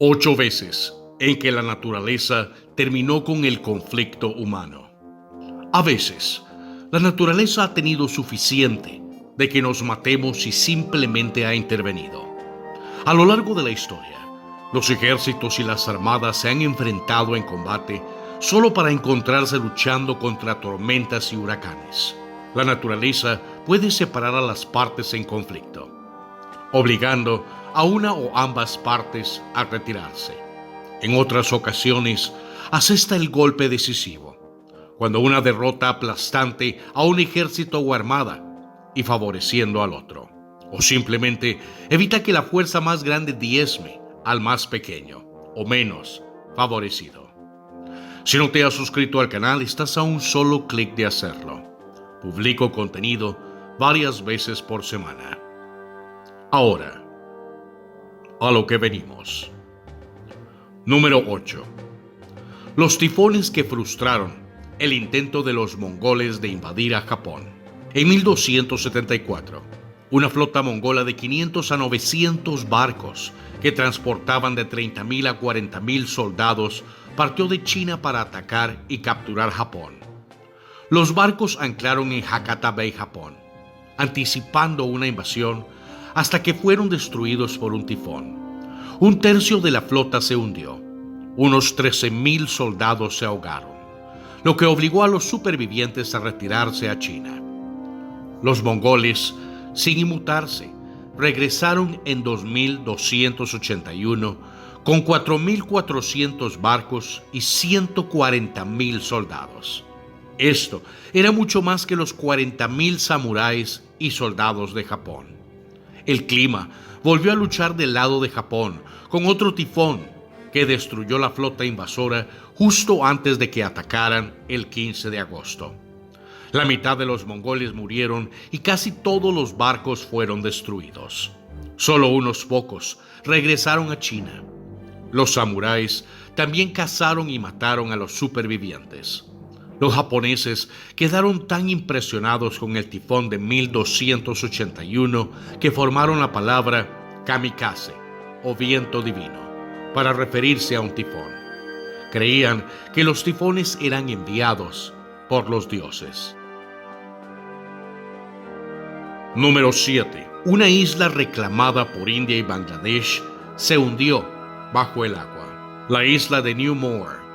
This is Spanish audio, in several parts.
8 veces en que la naturaleza terminó con el conflicto humano. A veces, la naturaleza ha tenido suficiente de que nos matemos y simplemente ha intervenido. A lo largo de la historia, los ejércitos y las armadas se han enfrentado en combate solo para encontrarse luchando contra tormentas y huracanes. La naturaleza puede separar a las partes en conflicto, obligando a una o ambas partes a retirarse. En otras ocasiones, asesta el golpe decisivo, cuando una derrota aplastante a un ejército o armada y favoreciendo al otro, o simplemente evita que la fuerza más grande diezme al más pequeño o menos favorecido. Si no te has suscrito al canal, estás a un solo clic de hacerlo. Publico contenido varias veces por semana. Ahora, a lo que venimos. Número 8. Los tifones que frustraron el intento de los mongoles de invadir a Japón. En 1274, una flota mongola de 500 a 900 barcos que transportaban de 30,000 a 40,000 soldados partió de China para atacar y capturar Japón. Los barcos anclaron en Hakata Bay, Japón, anticipando una invasión hasta que fueron destruidos por un tifón. Un tercio de la flota se hundió. Unos 13,000 soldados se ahogaron, lo que obligó a los supervivientes a retirarse a China. Los mongoles, sin inmutarse, regresaron en 2281 con 4,400 barcos y 140,000 soldados. Esto era mucho más que los 40,000 samuráis y soldados de Japón. El clima volvió a luchar del lado de Japón con otro tifón que destruyó la flota invasora justo antes de que atacaran el 15 de agosto. La mitad de los mongoles murieron y casi todos los barcos fueron destruidos. Solo unos pocos regresaron a China. Los samuráis también cazaron y mataron a los supervivientes. Los japoneses quedaron tan impresionados con el tifón de 1281 que formaron la palabra kamikaze o viento divino para referirse a un tifón. Creían que los tifones eran enviados por los dioses. Número 7. Una isla reclamada por India y Bangladesh se hundió bajo el agua. La isla de New Moore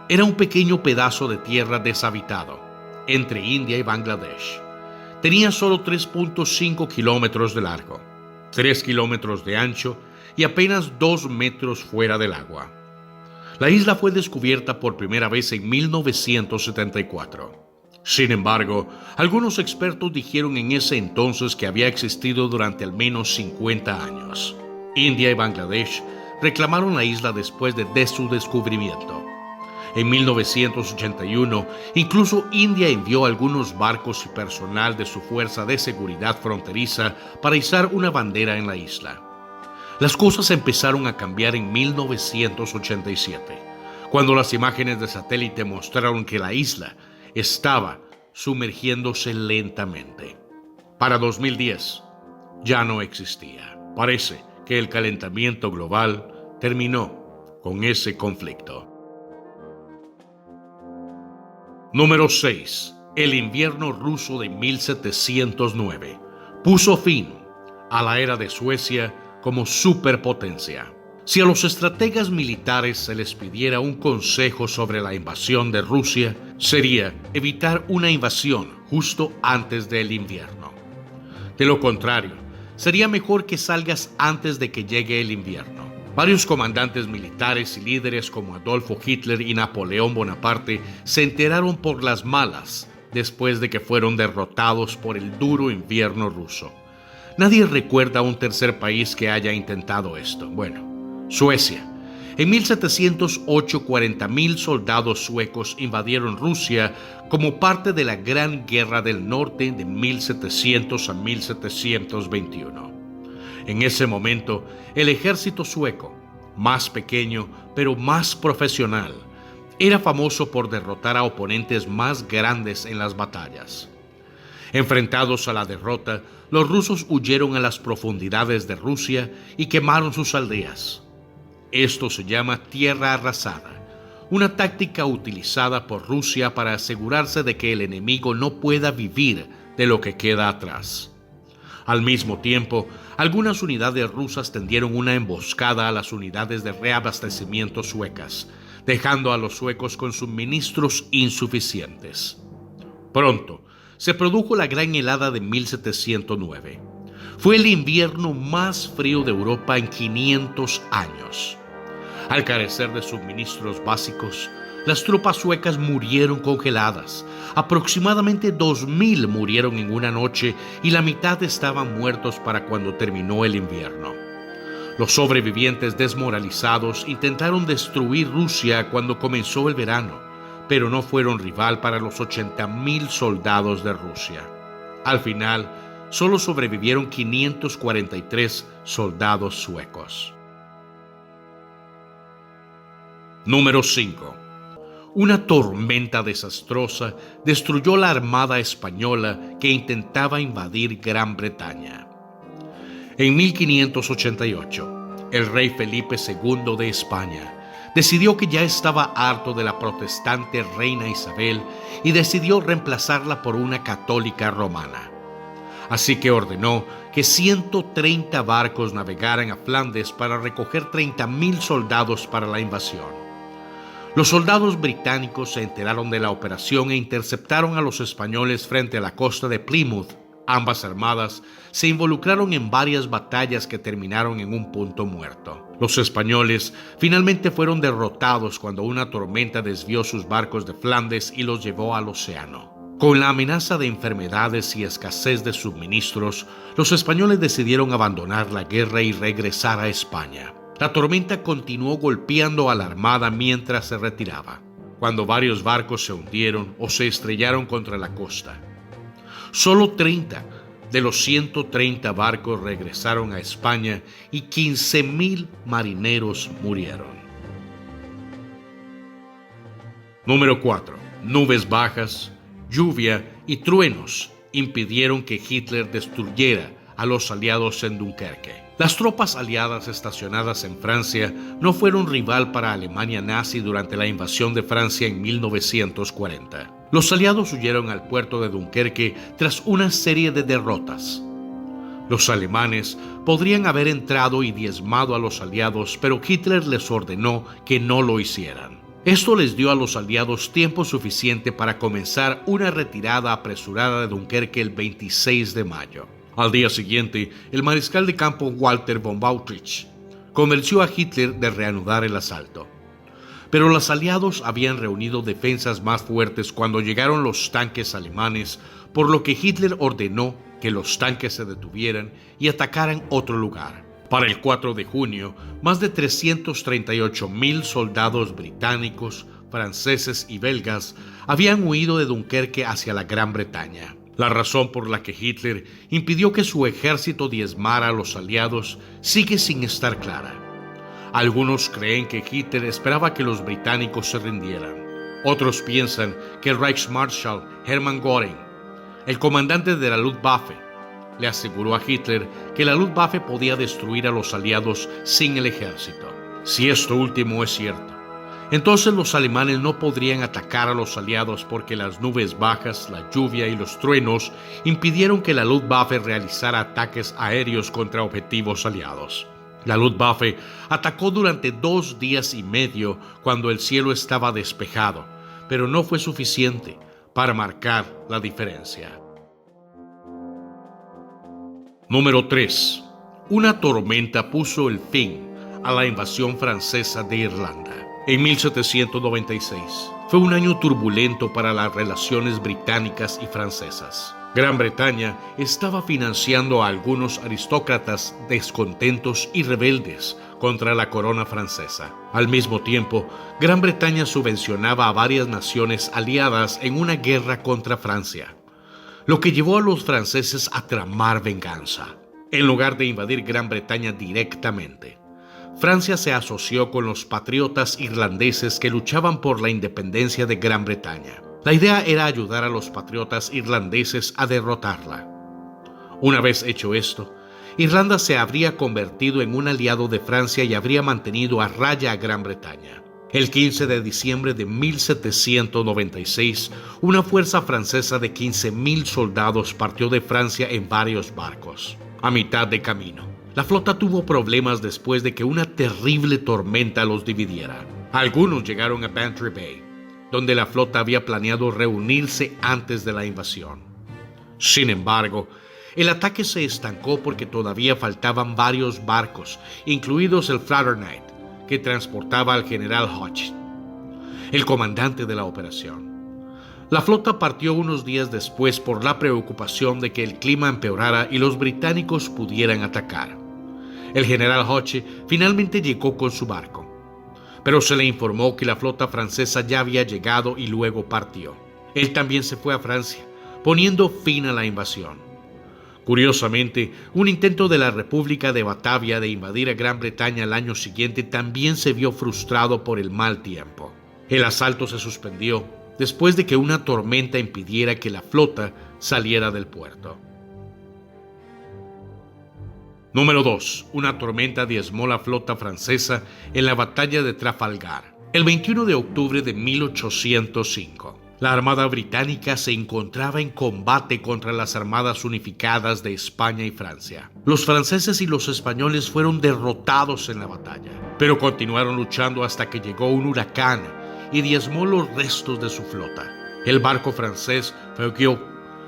era un pequeño pedazo de tierra deshabitado entre India y Bangladesh. Tenía solo 3.5 kilómetros de largo, 3 kilómetros de ancho y apenas 2 metros fuera del agua. La isla fue descubierta por primera vez en 1974. Sin embargo, algunos expertos dijeron en ese entonces que había existido durante al menos 50 años. India y Bangladesh reclamaron la isla después de su descubrimiento. En 1981, incluso India envió algunos barcos y personal de su fuerza de seguridad fronteriza para izar una bandera en la isla. Las cosas empezaron a cambiar en 1987, cuando las imágenes de satélite mostraron que la isla estaba sumergiéndose lentamente. Para 2010, ya no existía. Parece que el calentamiento global terminó con ese conflicto. Número 6. El invierno ruso de 1709 puso fin a la era de Suecia como superpotencia. Si a los estrategas militares se les pidiera un consejo sobre la invasión de Rusia, sería evitar una invasión justo antes del invierno. De lo contrario, sería mejor que salgas antes de que llegue el invierno. Varios comandantes militares y líderes como Adolfo Hitler y Napoleón Bonaparte se enteraron por las malas después de que fueron derrotados por el duro invierno ruso. Nadie recuerda a un tercer país que haya intentado esto. Bueno, Suecia. En 1708, 40,000 soldados suecos invadieron Rusia como parte de la Gran Guerra del Norte de 1700 a 1721. En ese momento, el ejército sueco, más pequeño pero más profesional, era famoso por derrotar a oponentes más grandes en las batallas. Enfrentados a la derrota, los rusos huyeron a las profundidades de Rusia y quemaron sus aldeas. Esto se llama tierra arrasada, una táctica utilizada por Rusia para asegurarse de que el enemigo no pueda vivir de lo que queda atrás. Al mismo tiempo, algunas unidades rusas tendieron una emboscada a las unidades de reabastecimiento suecas, dejando a los suecos con suministros insuficientes. Pronto, se produjo la gran helada de 1709. Fue el invierno más frío de Europa en 500 años. Al carecer de suministros básicos, las tropas suecas murieron congeladas. Aproximadamente 2.000 murieron en una noche y la mitad estaban muertos para cuando terminó el invierno. Los sobrevivientes desmoralizados intentaron destruir Rusia cuando comenzó el verano, pero no fueron rival para los 80.000 soldados de Rusia. Al final, solo sobrevivieron 543 soldados suecos. Número 5. Una tormenta desastrosa destruyó la armada española que intentaba invadir Gran Bretaña. En 1588, el rey Felipe II de España decidió que ya estaba harto de la protestante reina Isabel y decidió reemplazarla por una católica romana. Así que ordenó que 130 barcos navegaran a Flandes para recoger 30.000 soldados para la invasión. Los soldados británicos se enteraron de la operación e interceptaron a los españoles frente a la costa de Plymouth. Ambas armadas se involucraron en varias batallas que terminaron en un punto muerto. Los españoles finalmente fueron derrotados cuando una tormenta desvió sus barcos de Flandes y los llevó al océano. Con la amenaza de enfermedades y escasez de suministros, los españoles decidieron abandonar la guerra y regresar a España. La tormenta continuó golpeando a la armada mientras se retiraba, cuando varios barcos se hundieron o se estrellaron contra la costa. Solo 30 de los 130 barcos regresaron a España y 15.000 marineros murieron. Número 4. Nubes bajas, lluvia y truenos impidieron que Hitler destruyera a los aliados en Dunkerque. Las tropas aliadas estacionadas en Francia no fueron rival para Alemania nazi durante la invasión de Francia en 1940. Los aliados huyeron al puerto de Dunkerque tras una serie de derrotas. Los alemanes podrían haber entrado y diezmado a los aliados, pero Hitler les ordenó que no lo hicieran. Esto les dio a los aliados tiempo suficiente para comenzar una retirada apresurada de Dunkerque el 26 de mayo. Al día siguiente, el mariscal de campo Walter von Bautrich convenció a Hitler de reanudar el asalto. Pero los aliados habían reunido defensas más fuertes cuando llegaron los tanques alemanes, por lo que Hitler ordenó que los tanques se detuvieran y atacaran otro lugar. Para el 4 de junio, más de 338.000 soldados británicos, franceses y belgas habían huido de Dunkerque hacia la Gran Bretaña. La razón por la que Hitler impidió que su ejército diezmara a los aliados sigue sin estar clara. Algunos creen que Hitler esperaba que los británicos se rindieran. Otros piensan que el Reichsmarschall Hermann Göring, el comandante de la Luftwaffe, le aseguró a Hitler que la Luftwaffe podía destruir a los aliados sin el ejército. Si esto último es cierto, entonces los alemanes no podrían atacar a los aliados porque las nubes bajas, la lluvia y los truenos impidieron que la Luftwaffe realizara ataques aéreos contra objetivos aliados. La Luftwaffe atacó durante 2 días y medio cuando el cielo estaba despejado, pero no fue suficiente para marcar la diferencia. Número 3. Una tormenta puso el fin a la invasión francesa de Irlanda. En 1796 fue un año turbulento para las relaciones británicas y francesas. Gran Bretaña estaba financiando a algunos aristócratas descontentos y rebeldes contra la corona francesa. Al mismo tiempo, Gran Bretaña subvencionaba a varias naciones aliadas en una guerra contra Francia, lo que llevó a los franceses a tramar venganza. En lugar de invadir Gran Bretaña directamente, Francia se asoció con los patriotas irlandeses que luchaban por la independencia de Gran Bretaña. La idea era ayudar a los patriotas irlandeses a derrotarla. Una vez hecho esto, Irlanda se habría convertido en un aliado de Francia y habría mantenido a raya a Gran Bretaña. El 15 de diciembre de 1796, una fuerza francesa de 15.000 soldados partió de Francia en varios barcos. A mitad de camino, la flota tuvo problemas después de que una terrible tormenta los dividiera. Algunos llegaron a Bantry Bay, donde la flota había planeado reunirse antes de la invasión. Sin embargo, el ataque se estancó porque todavía faltaban varios barcos, incluidos el Flathead, que transportaba al general Hodge, el comandante de la operación. La flota partió unos días después por la preocupación de que el clima empeorara y los británicos pudieran atacar. El general Hodge finalmente llegó con su barco, pero se le informó que la flota francesa ya había llegado y luego partió. Él también se fue a Francia, poniendo fin a la invasión. Curiosamente, un intento de la República de Batavia de invadir a Gran Bretaña el año siguiente también se vio frustrado por el mal tiempo. El asalto se suspendió después de que una tormenta impidiera que la flota saliera del puerto. Número 2. Una tormenta diezmó la flota francesa en la batalla de Trafalgar, el 21 de octubre de 1805. La Armada Británica se encontraba en combate contra las armadas unificadas de España y Francia. Los franceses y los españoles fueron derrotados en la batalla, pero continuaron luchando hasta que llegó un huracán y diezmó los restos de su flota. El barco francés Fougueux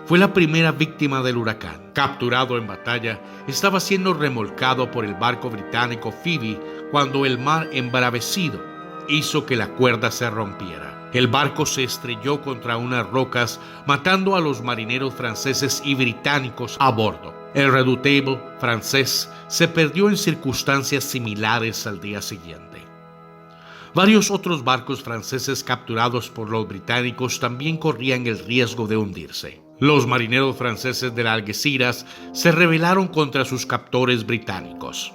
fue la primera víctima del huracán. Capturado en batalla, estaba siendo remolcado por el barco británico Phoebe cuando el mar embravecido hizo que la cuerda se rompiera. El barco se estrelló contra unas rocas, matando a los marineros franceses y británicos a bordo. El Redoutable francés se perdió en circunstancias similares al día siguiente. Varios otros barcos franceses capturados por los británicos también corrían el riesgo de hundirse. Los marineros franceses de la Algeciras se rebelaron contra sus captores británicos.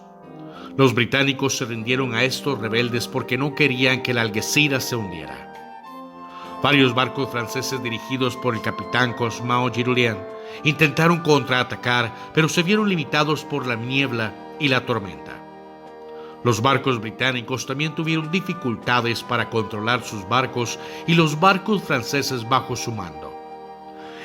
Los británicos se rindieron a estos rebeldes porque no querían que la Algeciras se hundiera. Varios barcos franceses dirigidos por el capitán Cosmo Giroulian intentaron contraatacar, pero se vieron limitados por la niebla y la tormenta. Los barcos británicos también tuvieron dificultades para controlar sus barcos y los barcos franceses bajo su mando.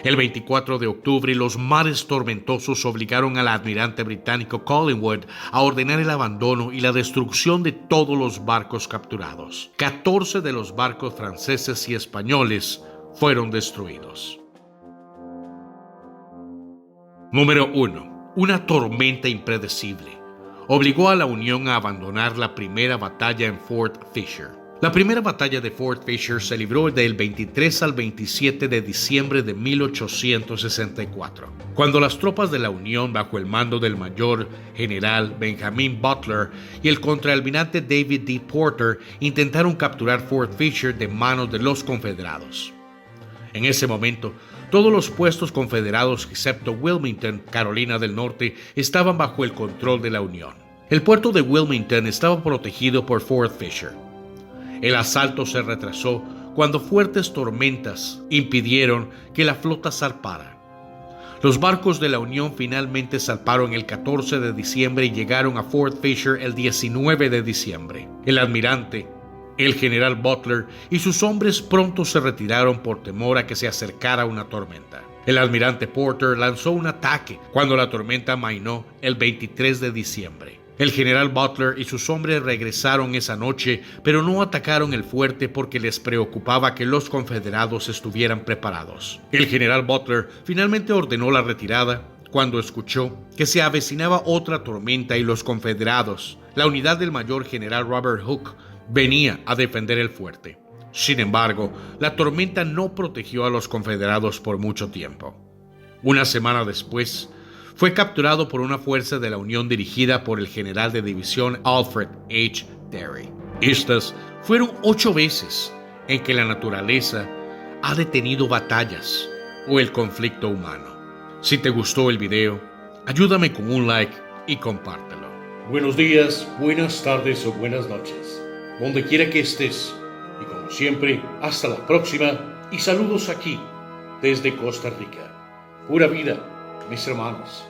El 24 de octubre, los mares tormentosos obligaron al almirante británico Collingwood a ordenar el abandono y la destrucción de todos los barcos capturados. 14 de los barcos franceses y españoles fueron destruidos. Número 1. Una tormenta impredecible obligó a la Unión a abandonar la primera batalla en Fort Fisher. La primera batalla de Fort Fisher se libró del 23 al 27 de diciembre de 1864, cuando las tropas de la Unión, bajo el mando del mayor general Benjamin Butler y el contraalmirante David D. Porter, intentaron capturar Fort Fisher de manos de los confederados. En ese momento, todos los puestos confederados excepto Wilmington, Carolina del Norte, estaban bajo el control de la Unión. El puerto de Wilmington estaba protegido por Fort Fisher. El asalto se retrasó cuando fuertes tormentas impidieron que la flota zarpara. Los barcos de la Unión finalmente zarparon el 14 de diciembre y llegaron a Fort Fisher el 19 de diciembre. El almirante, el general Butler y sus hombres pronto se retiraron por temor a que se acercara una tormenta. El almirante Porter lanzó un ataque cuando la tormenta amainó el 23 de diciembre. El general Butler y sus hombres regresaron esa noche, pero no atacaron el fuerte porque les preocupaba que los confederados estuvieran preparados. El general Butler finalmente ordenó la retirada cuando escuchó que se avecinaba otra tormenta y los confederados, la unidad del mayor general Robert Hooke, venía a defender el fuerte. Sin embargo, la tormenta no protegió a los confederados por mucho tiempo. Una semana después, fue capturado por una fuerza de la Unión dirigida por el general de división Alfred H. Terry. Estas fueron 8 veces en que la naturaleza ha detenido batallas o el conflicto humano. Si te gustó el video, ayúdame con un like y compártelo. Buenos días, buenas tardes o buenas noches, donde quiera que estés. Y como siempre, hasta la próxima y saludos aquí desde Costa Rica. Pura vida, mis hermanos.